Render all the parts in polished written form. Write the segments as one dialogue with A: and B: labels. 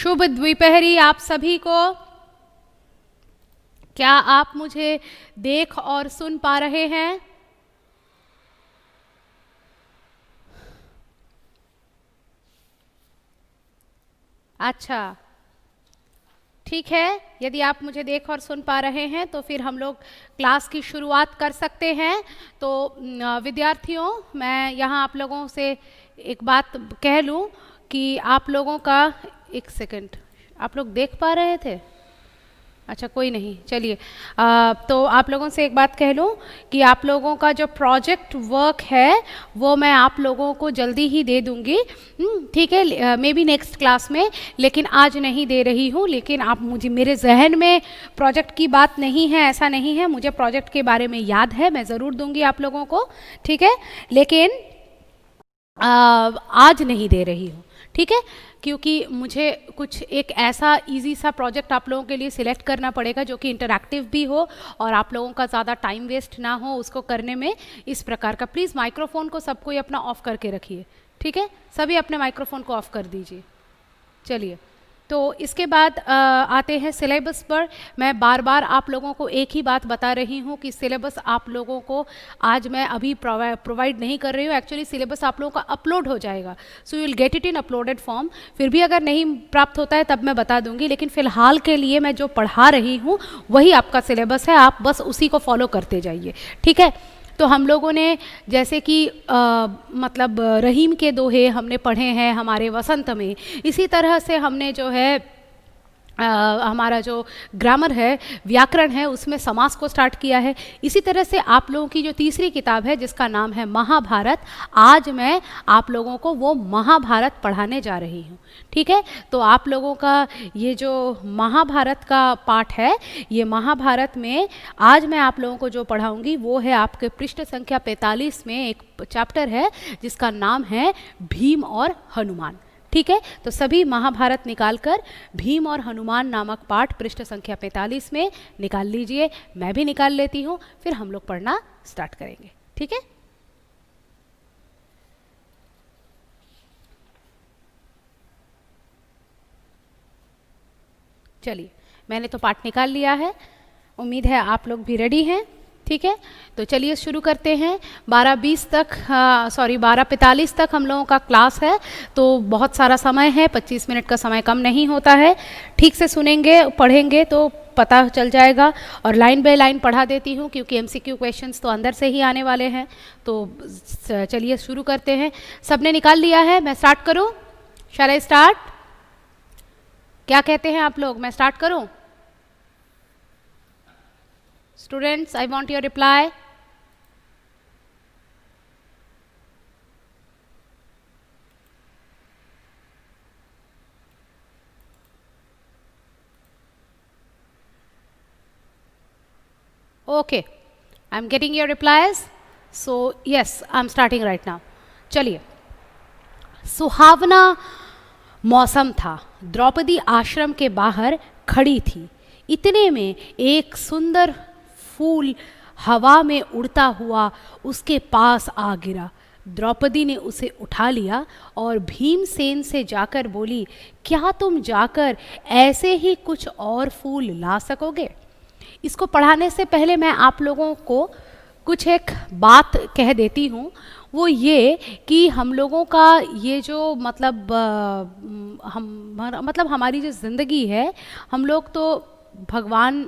A: शुभ द्विपहरी आप सभी को। क्या आप मुझे देख और सुन पा रहे हैं? अच्छा, ठीक है। यदि आप मुझे देख और सुन पा रहे हैं तो फिर हम लोग क्लास की शुरुआत कर सकते हैं। तो विद्यार्थियों, मैं यहाँ आप लोगों से एक बात कह लूँ कि आप लोगों का, एक सेकंड, आप लोग देख पा रहे थे? अच्छा, कोई नहीं, चलिए। तो आप लोगों से एक बात कह लूँ कि आप लोगों का जो प्रोजेक्ट वर्क है वो मैं आप लोगों को जल्दी ही दे दूँगी, ठीक है, मे बी नेक्स्ट क्लास में, लेकिन आज नहीं दे रही हूँ। लेकिन आप मुझे, मेरे जहन में प्रोजेक्ट की बात नहीं है, ऐसा नहीं है, मुझे प्रोजेक्ट के बारे में याद है, मैं ज़रूर दूँगी आप लोगों को, ठीक है, लेकिन आज नहीं दे रही हूँ, ठीक है, क्योंकि मुझे कुछ एक ऐसा इजी सा प्रोजेक्ट आप लोगों के लिए सिलेक्ट करना पड़ेगा जो कि इंटरैक्टिव भी हो और आप लोगों का ज़्यादा टाइम वेस्ट ना हो उसको करने में। इस प्रकार का, प्लीज़ माइक्रोफोन को सब कोई अपना ऑफ करके रखिए, ठीक है, सभी अपने माइक्रोफोन को ऑफ कर दीजिए। चलिए, तो इसके बाद आते हैं सिलेबस पर। मैं बार बार आप लोगों को एक ही बात बता रही हूँ कि सिलेबस आप लोगों को आज मैं अभी प्रोवाइड नहीं कर रही हूँ। एक्चुअली सिलेबस आप लोगों का अपलोड हो जाएगा, so you will get it in uploaded form. फिर भी अगर नहीं प्राप्त होता है तब मैं बता दूंगी, लेकिन फ़िलहाल के लिए मैं जो पढ़ा रही हूँ वही आपका सिलेबस है, आप बस उसी को फॉलो करते जाइए, ठीक है। तो हम लोगों ने जैसे कि मतलब रहीम के दोहे हमने पढ़े हैं हमारे वसंत में, इसी तरह से हमने जो है हमारा जो ग्रामर है, व्याकरण है, उसमें समास को स्टार्ट किया है। इसी तरह से आप लोगों की जो तीसरी किताब है जिसका नाम है महाभारत, आज मैं आप लोगों को वो महाभारत पढ़ाने जा रही हूँ, ठीक है। तो आप लोगों का ये जो महाभारत का पाठ है, ये महाभारत में आज मैं आप लोगों को जो पढ़ाऊँगी वो है आपके पृष्ठ संख्या 45 में एक चैप्टर है जिसका नाम है भीम और हनुमान, ठीक है। तो सभी महाभारत निकालकर भीम और हनुमान नामक पाठ पृष्ठ संख्या 45 में निकाल लीजिए, मैं भी निकाल लेती हूँ, फिर हम लोग पढ़ना स्टार्ट करेंगे, ठीक है। चलिए, मैंने तो पाठ निकाल लिया है, उम्मीद है आप लोग भी रेडी हैं, ठीक है। तो चलिए शुरू करते हैं। 12:20 तक, 12:45 तक हम लोगों का क्लास है, तो बहुत सारा समय है, 25 मिनट का समय कम नहीं होता है। ठीक से सुनेंगे पढ़ेंगे तो पता चल जाएगा, और लाइन बाय लाइन पढ़ा देती हूँ क्योंकि MCQ क्वेश्चंस तो अंदर से ही आने वाले हैं। तो चलिए शुरू करते हैं। सबने निकाल लिया है? मैं स्टार्ट करूँ? शैल आई स्टार्ट? क्या कहते हैं आप लोग, मैं स्टार्ट करूँ? Students, I want your reply. Okay, I'm getting your replies. So yes, I'm starting right now. चलिए, सुहावना मौसम था, द्रौपदी आश्रम के बाहर खड़ी थी। इतने में एक सुंदर फूल हवा में उड़ता हुआ उसके पास आ गिरा। द्रौपदी ने उसे उठा लिया और भीमसेन से जाकर बोली, क्या तुम जाकर ऐसे ही कुछ और फूल ला सकोगे? इसको पढ़ाने से पहले मैं आप लोगों को कुछ एक बात कह देती हूँ, वो ये कि हम लोगों का ये जो मतलब हमारी जो ज़िंदगी है, हम लोग तो भगवान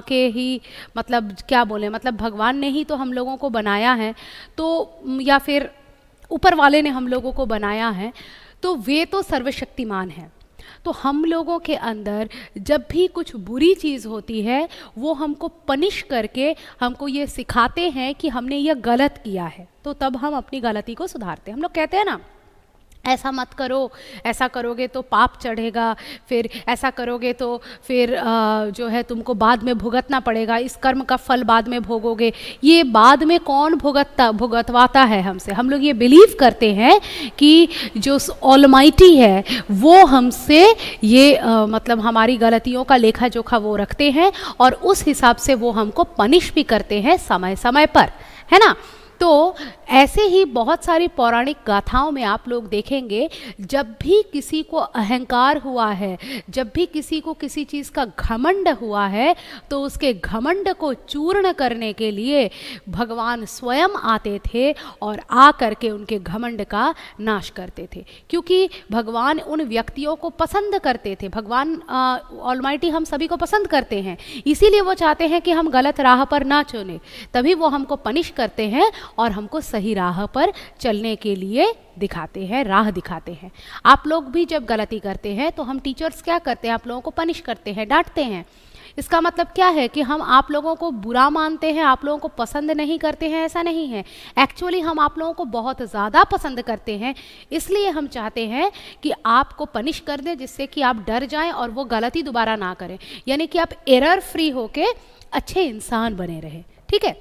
A: के ही, मतलब क्या बोले, मतलब भगवान ने ही तो हम लोगों को बनाया है, तो या फिर ऊपर वाले ने हम लोगों को बनाया है, तो वे तो सर्वशक्तिमान है। तो हम लोगों के अंदर जब भी कुछ बुरी चीज़ होती है वो हमको पनिश करके हमको ये सिखाते हैं कि हमने ये गलत किया है, तो तब हम अपनी गलती को सुधारते हैं। हम लोग कहते हैं ना, ऐसा मत करो, ऐसा करोगे तो पाप चढ़ेगा, फिर ऐसा करोगे तो फिर जो है तुमको बाद में भुगतना पड़ेगा, इस कर्म का फल बाद में भोगोगे। ये बाद में कौन भुगतवाता है हमसे? हम लोग ये बिलीव करते हैं कि जो ऑलमाइटी है वो हमसे ये मतलब हमारी गलतियों का लेखा जोखा वो रखते हैं और उस हिसाब से वो हमको पनिश भी करते हैं समय समय पर, है ना। तो ऐसे ही बहुत सारी पौराणिक गाथाओं में आप लोग देखेंगे, जब भी किसी को अहंकार हुआ है, जब भी किसी को किसी चीज़ का घमंड हुआ है, तो उसके घमंड को चूर्ण करने के लिए भगवान स्वयं आते थे और आ करके उनके घमंड का नाश करते थे। क्योंकि भगवान उन व्यक्तियों को पसंद करते थे, भगवान ऑलमाइटी हम सभी को पसंद करते हैं, इसीलिए वो चाहते हैं कि हम गलत राह पर ना चुने, तभी वो हमको पनिश करते हैं और हमको सही राह पर चलने के लिए दिखाते हैं, राह दिखाते हैं। आप लोग भी जब गलती करते हैं तो हम टीचर्स क्या करते हैं, आप लोगों को पनिश करते हैं, डांटते हैं। इसका मतलब क्या है कि हम आप लोगों को बुरा मानते हैं, आप लोगों को पसंद नहीं करते हैं, ऐसा नहीं है। एक्चुअली हम आप लोगों को बहुत ज़्यादा पसंद करते हैं, इसलिए हम चाहते हैं कि आपको पनिश कर दें, जिससे कि आप डर जाएं और वो गलती दोबारा ना करें, यानी कि आप एरर फ्री होके अच्छे इंसान बने रहें। ठीक है,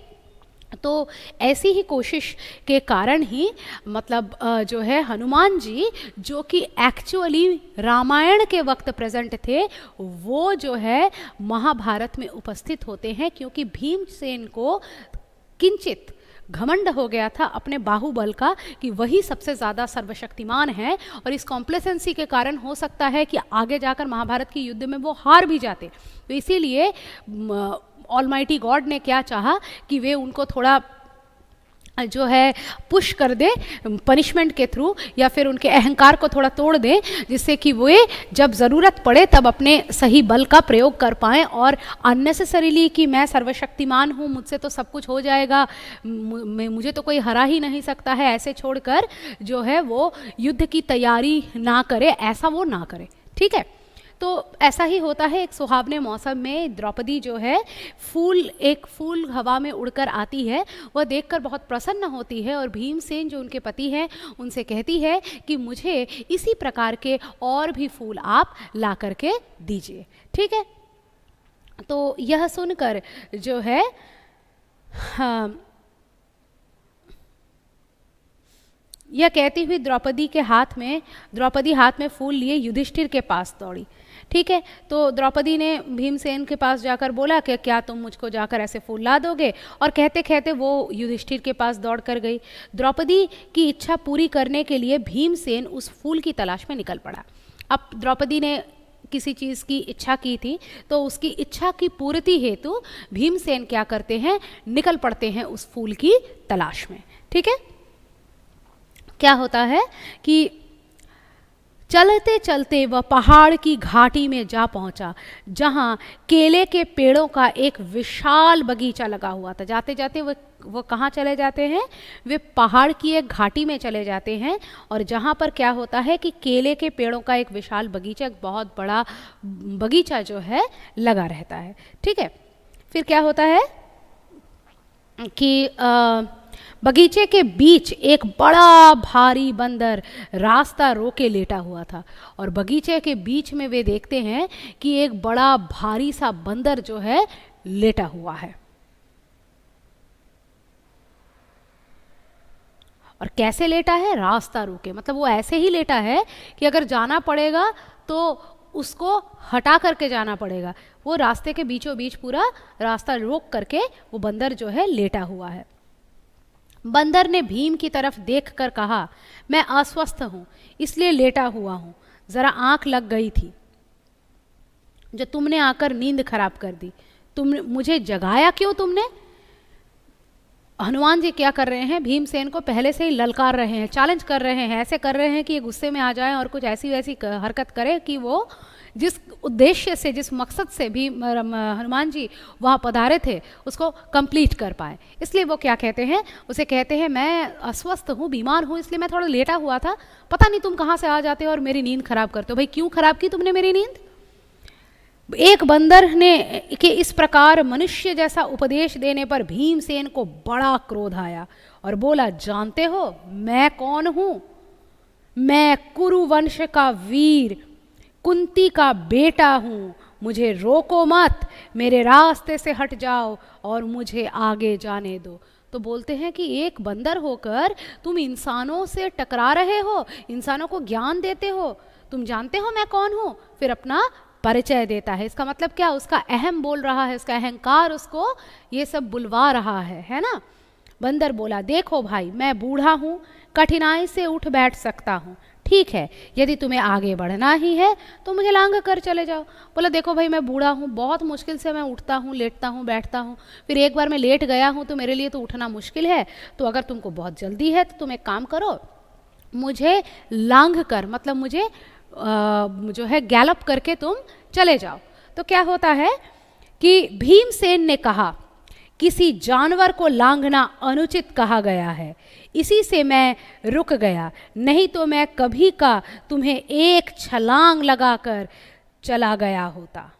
A: तो ऐसी ही कोशिश के कारण ही मतलब जो है हनुमान जी, जो कि एक्चुअली रामायण के वक्त प्रेजेंट थे, वो जो है महाभारत में उपस्थित होते हैं, क्योंकि भीमसेन को किंचित घमंड हो गया था अपने बाहुबल का कि वही सबसे ज़्यादा सर्वशक्तिमान है, और इस कॉम्प्लेसेंसी के कारण हो सकता है कि आगे जाकर महाभारत के युद्ध में वो हार भी जाते। तो इसीलिए ऑलमाइटी गॉड ने क्या चाहा कि वे उनको थोड़ा जो है पुश कर दे पनिशमेंट के थ्रू, या फिर उनके अहंकार को थोड़ा तोड़ दे, जिससे कि वे जब ज़रूरत पड़े तब अपने सही बल का प्रयोग कर पाएँ, और अननेसेसरीली कि मैं सर्वशक्तिमान हूँ, मुझसे तो सब कुछ हो जाएगा, मुझे तो कोई हरा ही नहीं सकता है, ऐसे छोड़कर जो है वो युद्ध की तैयारी ना करे, ऐसा वो ना करे। ठीक है, तो ऐसा ही होता है। एक सुहावने मौसम में द्रौपदी जो है एक फूल हवा में उड़कर आती है, वह देखकर बहुत प्रसन्न होती है, और भीमसेन जो उनके पति हैं उनसे कहती है कि मुझे इसी प्रकार के और भी फूल आप ला करके दीजिए। ठीक है, तो यह सुनकर जो है यह कहती हुई द्रौपदी हाथ में फूल लिए युधिष्ठिर के पास दौड़ी। ठीक है, तो द्रौपदी ने भीमसेन के पास जाकर बोला कि क्या तुम मुझको जाकर ऐसे फूल ला दोगे, और कहते कहते वो युधिष्ठिर के पास दौड़ कर गई। द्रौपदी की इच्छा पूरी करने के लिए भीमसेन उस फूल की तलाश में निकल पड़ा। अब द्रौपदी ने किसी चीज़ की इच्छा की थी, तो उसकी इच्छा की पूर्ति हेतु भीमसेन क्या करते हैं, निकल पड़ते हैं उस फूल की तलाश में। ठीक है, क्या होता है कि चलते चलते वह पहाड़ की घाटी में जा पहुंचा, जहां केले के पेड़ों का एक विशाल बगीचा लगा हुआ था। जाते जाते वो कहाँ चले जाते हैं, वे पहाड़ की एक घाटी में चले जाते हैं, और जहाँ पर क्या होता है कि केले के पेड़ों का एक विशाल बगीचा, एक बहुत बड़ा बगीचा जो है लगा रहता है। ठीक है, फिर क्या होता है कि बगीचे के बीच एक बड़ा भारी बंदर रास्ता रोके लेटा हुआ था, और बगीचे के बीच में वे देखते हैं कि एक बड़ा भारी सा बंदर जो है लेटा हुआ है। और कैसे लेटा है, रास्ता रोके, मतलब वो ऐसे ही लेटा है कि अगर जाना पड़ेगा तो उसको हटा करके जाना पड़ेगा। वो रास्ते के बीचों बीच पूरा रास्ता रोक करके वो बंदर जो है लेटा हुआ है। बंदर ने भीम की तरफ देखकर कहा, मैं अस्वस्थ हूं, इसलिए लेटा हुआ हूं, जरा आंख लग गई थी, जो तुमने आकर नींद खराब कर दी। तुम मुझे जगाया क्यों तुमने? हनुमान जी क्या कर रहे हैं, भीमसेन को पहले से ही ललकार रहे हैं, चैलेंज कर रहे हैं, ऐसे कर रहे हैं कि ये गुस्से में आ जाए और कुछ ऐसी वैसी हरकत करे कि वो जिस उद्देश्य से, जिस मकसद से भी हनुमान जी वहाँ पधारे थे उसको कंप्लीट कर पाए। इसलिए वो क्या कहते हैं, उसे कहते हैं मैं अस्वस्थ हूँ, बीमार हूँ, इसलिए मैं थोड़ा लेटा हुआ था, पता नहीं तुम कहाँ से आ जाते हो और मेरी नींद खराब करते हो। भाई क्यों खराब की तुमने मेरी नींद? एक बंदर ने के इस प्रकार मनुष्य जैसा उपदेश देने पर भीमसेन को बड़ा क्रोध आया और बोला, जानते हो मैं कौन हूँ? मैं कुरु वंश का वीर, कुंती का बेटा हूँ, मुझे रोको मत, मेरे रास्ते से हट जाओ और मुझे आगे जाने दो। तो बोलते हैं कि एक बंदर होकर तुम इंसानों से टकरा रहे हो, इंसानों को ज्ञान देते हो, तुम जानते हो मैं कौन हूँ? फिर अपना परिचय देता है। इसका मतलब क्या, उसका अहम बोल रहा है, उसका अहंकार उसको ये सब बुलवा रहा है ना। बंदर बोला, देखो भाई, मैं बूढ़ा हूँ, कठिनाई से उठ बैठ सकता हूँ, ठीक है, यदि तुम्हें आगे बढ़ना ही है तो मुझे लांघ कर चले जाओ। बोला, देखो भाई, मैं बूढ़ा हूँ, बहुत मुश्किल से मैं उठता हूँ, लेटता हूँ, बैठता हूँ, फिर एक बार मैं लेट गया हूँ तो मेरे लिए तो उठना मुश्किल है। तो अगर तुमको बहुत जल्दी है तो तुम एक काम करो, मुझे लांघ कर, मतलब मुझे जो है गैलप करके तुम चले जाओ। तो क्या होता है कि भीमसेन ने कहा, किसी जानवर को लांघना अनुचित कहा गया है, इसी से मैं रुक गया, नहीं तो मैं कभी का तुम्हें एक छलांग लगाकर चला गया होता।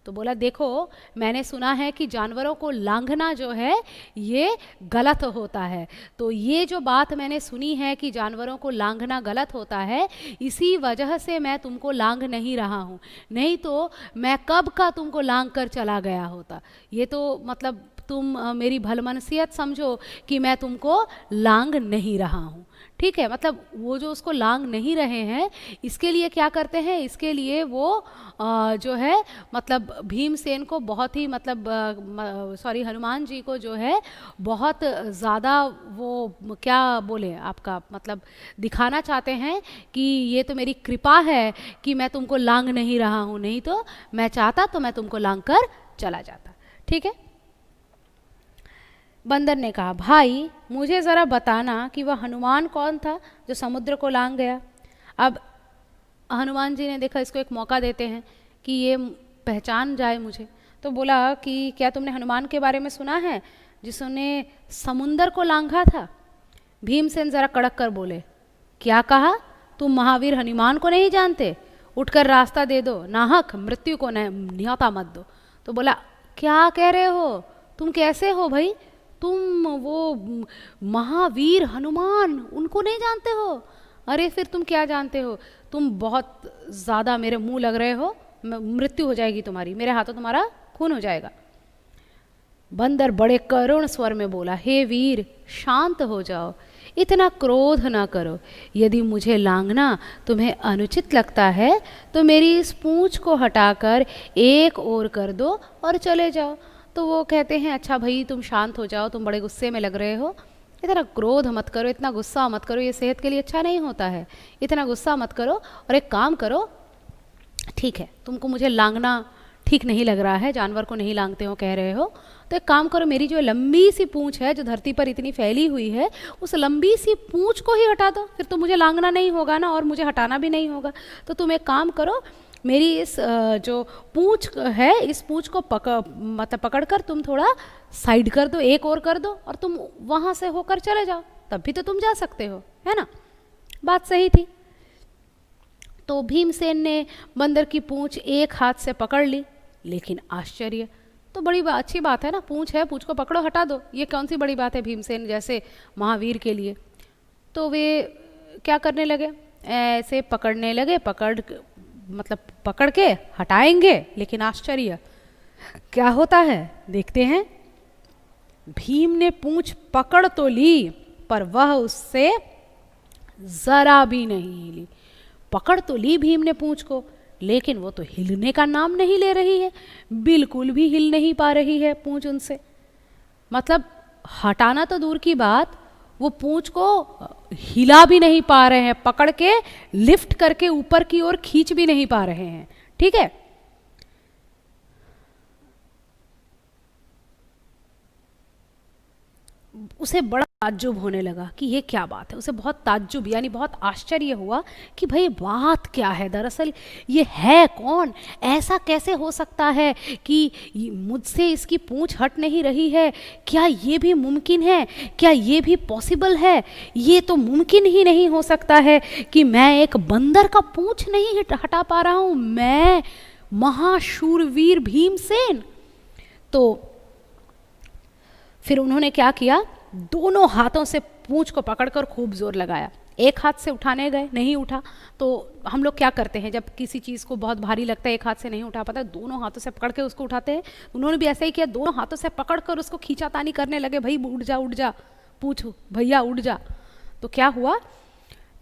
A: तो बोला, देखो, मैंने सुना है कि जानवरों को लांघना जो है ये गलत होता है, तो ये जो बात मैंने सुनी है कि जानवरों को लांघना गलत होता है, इसी वजह से मैं तुमको लांघ नहीं रहा हूँ, नहीं तो मैं कब का तुमको लांघ कर चला गया होता। ये तो मतलब तुम मेरी भलमनसियत समझो कि मैं तुमको लांघ नहीं रहा हूँ, ठीक है। मतलब वो जो उसको लांघ नहीं रहे हैं, इसके लिए क्या करते हैं, इसके लिए वो जो है मतलब भीमसेन को बहुत ही मतलब सॉरी हनुमान जी को जो है बहुत ज़्यादा वो क्या बोले आपका मतलब दिखाना चाहते हैं कि ये तो मेरी कृपा है कि मैं तुमको लांघ नहीं रहा हूँ, नहीं तो मैं चाहता तो मैं तुमको लांघ कर चला जाता, ठीक है। बंदर ने कहा, भाई मुझे ज़रा बताना कि वह हनुमान कौन था जो समुद्र को लांघ गया। अब हनुमान जी ने देखा इसको एक मौका देते हैं कि ये पहचान जाए मुझे, तो बोला कि क्या तुमने हनुमान के बारे में सुना है जिसने समुंदर को लांघा था। भीमसेन ज़रा कड़क कर बोले, क्या कहा, तुम महावीर हनुमान को नहीं जानते, उठकर रास्ता दे दो, नाहक मृत्यु को न्योता मत दो। तो बोला, क्या कह रहे हो, तुम कैसे हो भाई, तुम वो महावीर हनुमान उनको नहीं जानते हो, अरे फिर तुम क्या जानते हो, तुम बहुत ज़्यादा मेरे मुंह लग रहे हो, मृत्यु हो जाएगी तुम्हारी, मेरे हाथों तुम्हारा खून हो जाएगा। बंदर बड़े करुण स्वर में बोला, हे वीर शांत हो जाओ, इतना क्रोध ना करो, यदि मुझे लांघना तुम्हें अनुचित लगता है तो मेरी इस पूंछ को हटाकर एक ओर कर दो और चले जाओ। तो वो कहते हैं, अच्छा भाई तुम शांत हो जाओ, तुम बड़े गुस्से में लग रहे हो, इतना क्रोध मत करो, इतना गुस्सा मत करो, ये सेहत के लिए अच्छा नहीं होता है, इतना गुस्सा मत करो और एक काम करो, ठीक है तुमको मुझे लांघना ठीक नहीं लग रहा है, जानवर को नहीं लांघते हो कह रहे हो, तो एक काम करो, मेरी जो लंबी सी पूंछ है जो धरती पर इतनी फैली हुई है, उस लंबी सी पूंछ को ही हटा दो, फिर तो मुझे लांघना नहीं होगा ना और मुझे हटाना भी नहीं होगा। तो तुम एक काम करो, मेरी इस जो पूंछ है इस पूंछ को पकड़कर तुम थोड़ा साइड कर दो, एक और कर दो और तुम वहाँ से होकर चले जाओ, तब भी तो तुम जा सकते हो, है ना। बात सही थी। तो भीमसेन ने बंदर की पूंछ एक हाथ से पकड़ ली, लेकिन आश्चर्य, तो बड़ी अच्छी बात है ना, पूंछ है, पूंछ को पकड़ो हटा दो, ये कौन सी बड़ी बात है भीमसेन जैसे महावीर के लिए। तो वे क्या करने लगे, ऐसे पकड़ने लगे, पकड़ के हटाएंगे, लेकिन आश्चर्य क्या होता है देखते हैं। भीम ने पूंछ पकड़ तो ली पर वह उससे जरा भी नहीं हिली। पकड़ तो ली भीम ने पूंछ को, लेकिन वो तो हिलने का नाम नहीं ले रही है, बिल्कुल भी हिल नहीं पा रही है पूंछ उनसे। मतलब हटाना तो दूर की बात, वो पूंछ को हिला भी नहीं पा रहे हैं, पकड़ के लिफ्ट करके ऊपर की ओर खींच भी नहीं पा रहे हैं, ठीक है। उसे बड़ा ताज्जुब होने लगा कि ये क्या बात है, उसे बहुत ताज्जुब यानी बहुत आश्चर्य हुआ कि भाई बात क्या है, दरअसल ये है कौन, ऐसा कैसे हो सकता है कि मुझसे इसकी पूंछ हट नहीं रही है, क्या ये भी मुमकिन है, क्या ये भी पॉसिबल है, ये तो मुमकिन ही नहीं हो सकता है कि मैं एक बंदर का पूंछ नहीं हटा पा रहा हूँ, मैं महाशूरवीर भीमसेन। तो फिर उन्होंने क्या किया, दोनों हाथों से पूंछ को पकड़कर खूब जोर लगाया, एक हाथ से उठाने गए, नहीं उठा। तो हम लोग क्या करते हैं, जब किसी चीज़ को बहुत भारी लगता है, एक हाथ से नहीं उठा पाता, दोनों हाथों से पकड़ के उसको उठाते हैं। उन्होंने भी ऐसा ही किया, दोनों हाथों से पकड़कर उसको खींचातानी करने लगे, भाई उठ जा पूंछ भैया उठ जा। तो क्या हुआ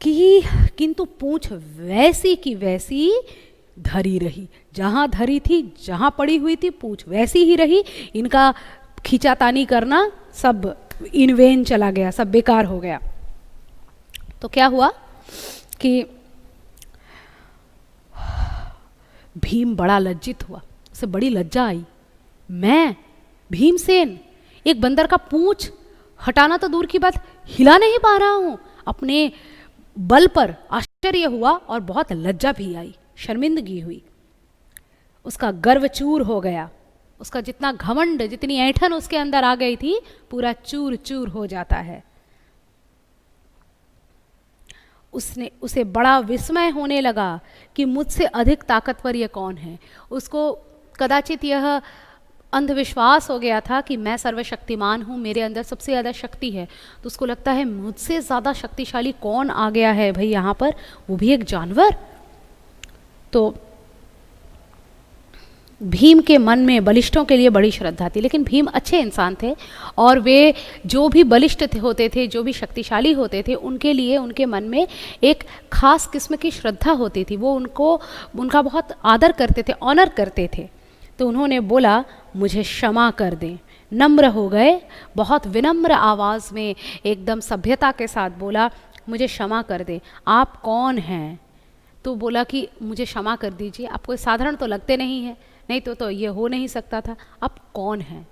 A: कि किंतु पूंछ वैसी की वैसी धरी रही, जहाँ धरी थी, जहाँ पड़ी हुई थी पूंछ वैसी ही रही, इनका खींचातानी करना सब इन वेन चला गया, सब बेकार हो गया। तो क्या हुआ कि भीम बड़ा लज्जित हुआ, उसे बड़ी लज्जा आई। मैं भीमसेन एक बंदर का पूंछ हटाना तो दूर की बात, हिला नहीं पा रहा हूं। अपने बल पर आश्चर्य हुआ और बहुत लज्जा भी आई, शर्मिंदगी हुई। उसका गर्व चूर हो गया, उसका जितना घमंड, जितनी ऐंठन उसके अंदर आ गई थी, पूरा चूर चूर हो जाता है। उसे बड़ा विस्मय होने लगा कि मुझसे अधिक ताकतवर ये कौन है। उसको कदाचित यह अंधविश्वास हो गया था कि मैं सर्वशक्तिमान हूँ, मेरे अंदर सबसे ज़्यादा शक्ति है। तो उसको लगता है मुझसे ज़्यादा शक्तिशाली कौन आ गया है भाई यहाँ पर, वो भी एक जानवर। तो भीम के मन में बलिष्ठों के लिए बड़ी श्रद्धा थी, लेकिन भीम अच्छे इंसान थे और वे जो भी बलिष्ठ होते थे, जो भी शक्तिशाली होते थे, उनके लिए उनके मन में एक खास किस्म की श्रद्धा होती थी। वो उनका बहुत आदर करते थे, ऑनर करते थे। तो उन्होंने बोला मुझे क्षमा कर दें, नम्र हो गए, बहुत विनम्र आवाज़ में एकदम सभ्यता के साथ बोला मुझे क्षमा कर दें, आप कौन हैं। तो बोला कि मुझे क्षमा कर दीजिए, आप कोई साधारण तो लगते नहीं हैं, नहीं तो ये हो नहीं सकता था, आप कौन हैं।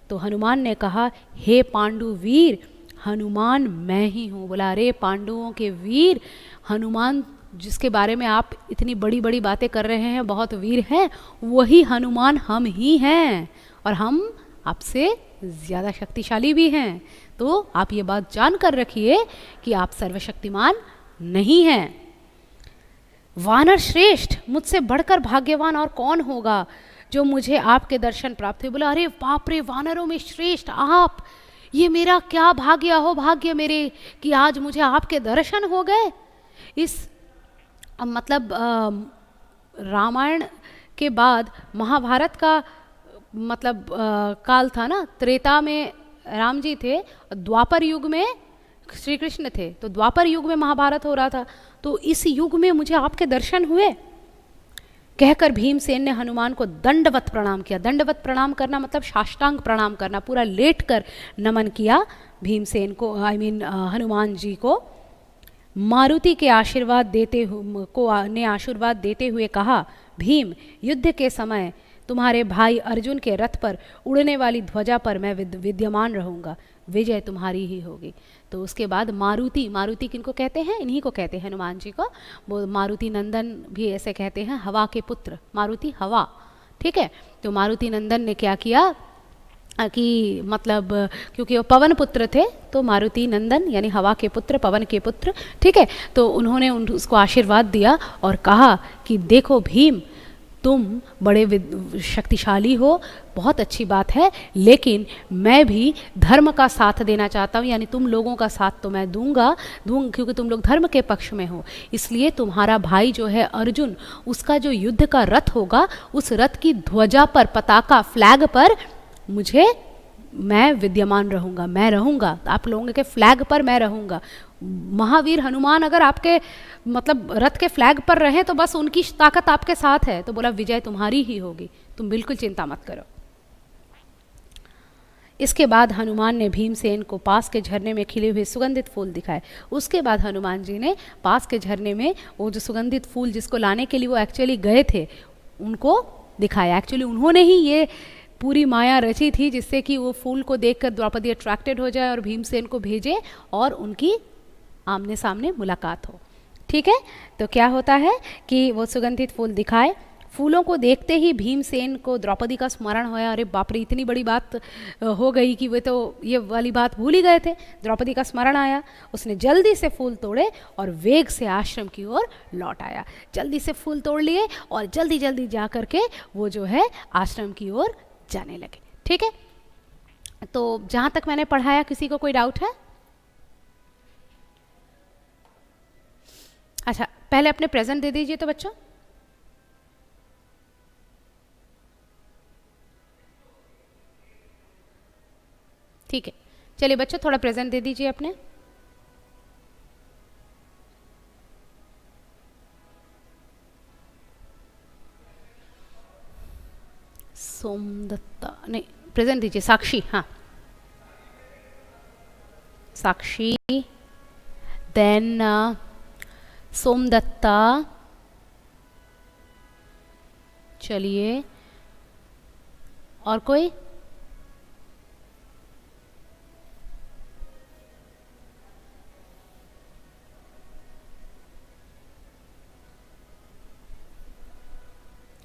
A: तो हनुमान ने कहा हे पांडु वीर, हनुमान मैं ही हूँ। बोला अरे पांडुओं के वीर, हनुमान जिसके बारे में आप इतनी बड़ी बड़ी बातें कर रहे हैं, बहुत वीर हैं, वही हनुमान हम ही हैं, और हम आपसे ज़्यादा शक्तिशाली भी हैं। तो आप ये बात जान कर रखिए कि आप सर्वशक्तिमान नहीं हैं। वानर श्रेष्ठ, मुझसे बढ़कर भाग्यवान और कौन होगा जो मुझे आपके दर्शन प्राप्त हुए। बोला अरे बाप रे, वानरों में श्रेष्ठ आप, ये मेरा क्या भाग्य हो, भाग्य मेरे कि आज मुझे आपके दर्शन हो गए। इस मतलब रामायण के बाद महाभारत का मतलब काल था ना। त्रेता में राम जी थे, द्वापर युग में श्री कृष्ण थे, तो द्वापर युग में महाभारत हो रहा था। तो इस युग में मुझे आपके दर्शन हुए, कहकर भीमसेन ने हनुमान को दंडवत प्रणाम किया। दंडवत प्रणाम करना मतलब साष्टांग प्रणाम करना, पूरा लेट कर नमन किया भीमसेन को, हनुमान जी को। मारुति के आशीर्वाद ने आशीर्वाद देते हुए कहा भीम, युद्ध के समय तुम्हारे भाई अर्जुन के रथ पर उड़ने वाली ध्वजा पर मैं विद्यमान रहूँगा, विजय तुम्हारी ही होगी। तो उसके बाद मारुति किनको कहते हैं, इन्हीं को कहते हैं हनुमान जी को। वो मारुति नंदन भी ऐसे कहते हैं, हवा के पुत्र, मारुति हवा, ठीक है। तो मारुति नंदन ने क्या किया कि मतलब क्योंकि वो पवन पुत्र थे, तो मारुति नंदन यानी हवा के पुत्र, पवन के पुत्र, ठीक है। तो उन्होंने उसको आशीर्वाद दिया और कहा कि देखो भीम, तुम बड़े शक्तिशाली हो, बहुत अच्छी बात है, लेकिन मैं भी धर्म का साथ देना चाहता हूँ, यानी तुम लोगों का साथ तो मैं दूंगा क्योंकि तुम लोग धर्म के पक्ष में हो। इसलिए तुम्हारा भाई जो है अर्जुन, उसका जो युद्ध का रथ होगा, उस रथ की ध्वजा पर, पताका, फ्लैग पर मैं विद्यमान रहूँगा, मैं रहूँगा, आप लोगों के फ्लैग पर मैं रहूँगा। महावीर हनुमान अगर आपके मतलब रथ के फ्लैग पर रहे तो बस उनकी ताकत आपके साथ है। तो बोला विजय तुम्हारी ही होगी, तुम बिल्कुल चिंता मत करो। इसके बाद हनुमान ने भीमसेन को पास के झरने में खिले हुए सुगंधित फूल दिखाए। उसके बाद हनुमान जी ने पास के झरने में वो जो सुगंधित फूल जिसको लाने के लिए वो एक्चुअली गए थे, उनको दिखाया। एक्चुअली उन्होंने ही ये पूरी माया रची थी जिससे कि वो फूल को देखकर द्रौपदी अट्रैक्टेड हो जाए और भीमसेन को भेजे और उनकी आमने सामने मुलाकात हो, ठीक है। तो क्या होता है कि वो सुगंधित फूल दिखाए। फूलों को देखते ही भीमसेन को द्रौपदी का स्मरण होया। अरे बाप रे, इतनी बड़ी बात हो गई कि वे तो ये वाली बात भूल ही गए थे। द्रौपदी का स्मरण आया, उसने जल्दी से फूल तोड़े और वेग से आश्रम की ओर लौट आया। जल्दी से फूल तोड़ लिए और जल्दी जल्दी जा कर के वो जो है आश्रम की ओर जाने लगे, ठीक है। तो जहाँ तक मैंने पढ़ाया, किसी को कोई डाउट है? अच्छा, पहले अपने प्रेजेंट दे दीजिए तो बच्चों। ठीक है, चलिए बच्चों थोड़ा प्रेजेंट दे दीजिए अपने। सोमदत्ता नहीं, प्रेजेंट दीजिए। साक्षी, हाँ साक्षी, देन सोमदत्ता, चलिए, और कोई?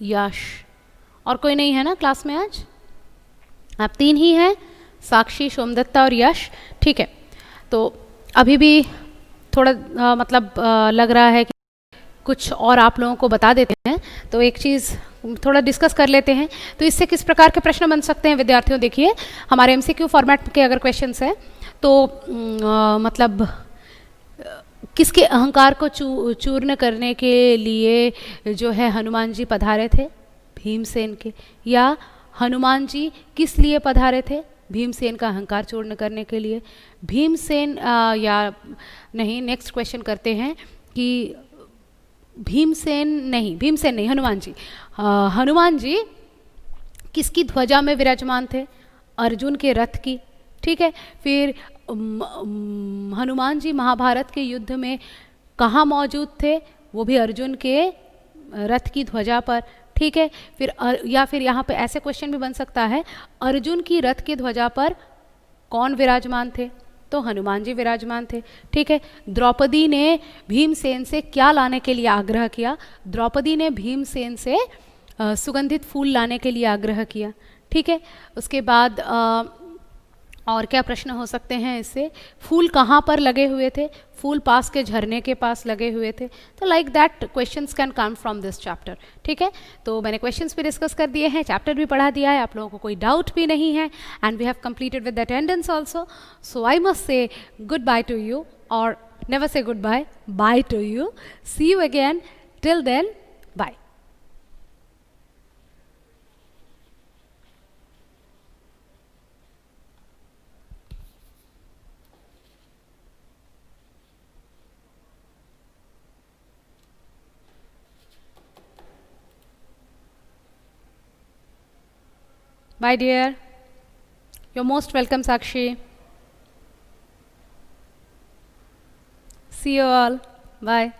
A: यश, और कोई नहीं है ना क्लास में आज? आप तीन ही हैं, साक्षी, सोमदत्ता और यश, ठीक है। तो अभी भी थोड़ा लग रहा है कि कुछ और आप लोगों को बता देते हैं, तो एक चीज़ थोड़ा डिस्कस कर लेते हैं। तो इससे किस प्रकार के प्रश्न बन सकते हैं विद्यार्थियों? देखिए, हमारे एमसीक्यू फॉर्मेट के अगर क्वेश्चंस हैं तो किसके अहंकार को चूर्ण करने के लिए जो है हनुमान जी पधारे थे? भीमसेन के। या हनुमान जी किस लिए पधारे थे? भीमसेन का अहंकार चूर्ण करने के लिए। भीमसेन या नहीं, नेक्स्ट क्वेश्चन करते हैं कि भीमसेन नहीं, हनुमान जी। हनुमान जी किसकी ध्वजा में विराजमान थे? अर्जुन के रथ की, ठीक है। फिर हनुमान जी महाभारत के युद्ध में कहाँ मौजूद थे? वो भी अर्जुन के रथ की ध्वजा पर, ठीक है। फिर या फिर यहाँ पे ऐसे क्वेश्चन भी बन सकता है, अर्जुन की रथ की ध्वजा पर कौन विराजमान थे? तो हनुमान जी विराजमान थे, ठीक है। द्रौपदी ने भीमसेन से क्या लाने के लिए आग्रह किया? द्रौपदी ने भीमसेन से सुगंधित फूल लाने के लिए आग्रह किया, ठीक है। उसके बाद और क्या प्रश्न हो सकते हैं इससे? फूल कहाँ पर लगे हुए थे? फूल पास के झरने के पास लगे हुए थे। तो like that questions can come from this chapter, ठीक है। तो मैंने क्वेश्चंस भी डिस्कस कर दिए हैं, चैप्टर भी पढ़ा दिया है, आप लोगों को कोई डाउट भी नहीं है, and we have completed with attendance also. So I must say goodbye to you, और never say goodbye, bye to you. See you again, till then, bye. Bye dear. You're most welcome, Sakshi. See you all. Bye.